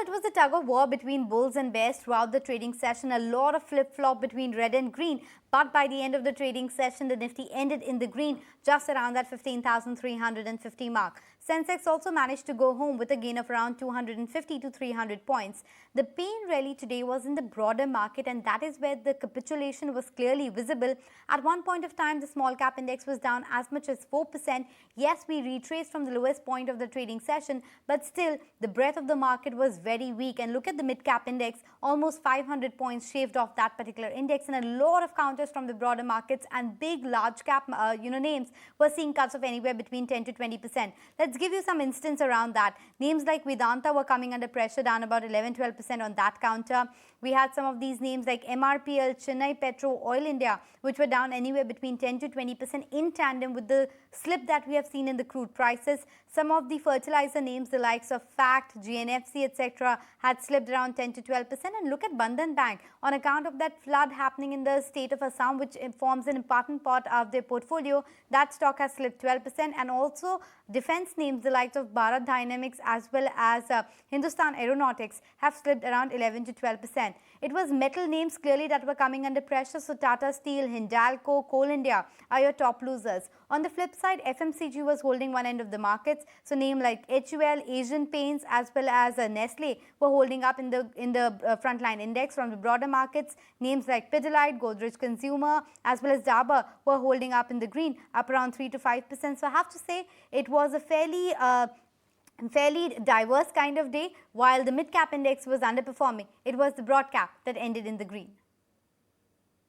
it was a tug of war between bulls and bears throughout the trading session. A lot of flip-flop between red and green. But by the end of the trading session, the Nifty ended in the green, just around that 15,350 mark. Sensex also managed to go home with a gain of around 250 to 300 points. The pain rally today was in the broader market, and that is where the capitulation was clearly visible. At one point of time, the small cap index was down as much as 4%. Yes, we retraced from the lowest point of the trading session, but still, the breadth of the market was very weak. And look at the mid-cap index, almost 500 points shaved off that particular index, and a lot of counters from the broader markets and big large cap names were seeing cuts of anywhere between 10 to 20%. Let's give you some instance around that. Names like Vedanta were coming under pressure, down about 11-12% on that counter. We had some of these names like MRPL, Chennai Petro, Oil India, which were down anywhere between 10 to 20% in tandem with the slip that we have seen in the crude prices. Some of the fertilizer names, the likes of FACT, GNFC, etc., had slipped around 10 to 12%. And look at Bandhan Bank on account of that flood happening in the state of Assam, which forms an important part of their portfolio. That stock has slipped 12%. And also defense names, the likes of Bharat Dynamics as well as Hindustan Aeronautics, have slipped around 11 to 12%. It was metal names clearly that were coming under pressure. So TATA Steel, Hindalco, Coal India are your top losers. On the flip side, FMCG was holding one end of the markets. So names like HUL, Asian Paints as well as Nestle were holding up in the frontline index. From the broader markets, names like Pidilite, Godrej Consumer as well as Dabur were holding up in the green, up around 3 to 5%. So I have to say it was a fairly diverse kind of day. While the mid-cap index was underperforming, it was the broad cap that ended in the green.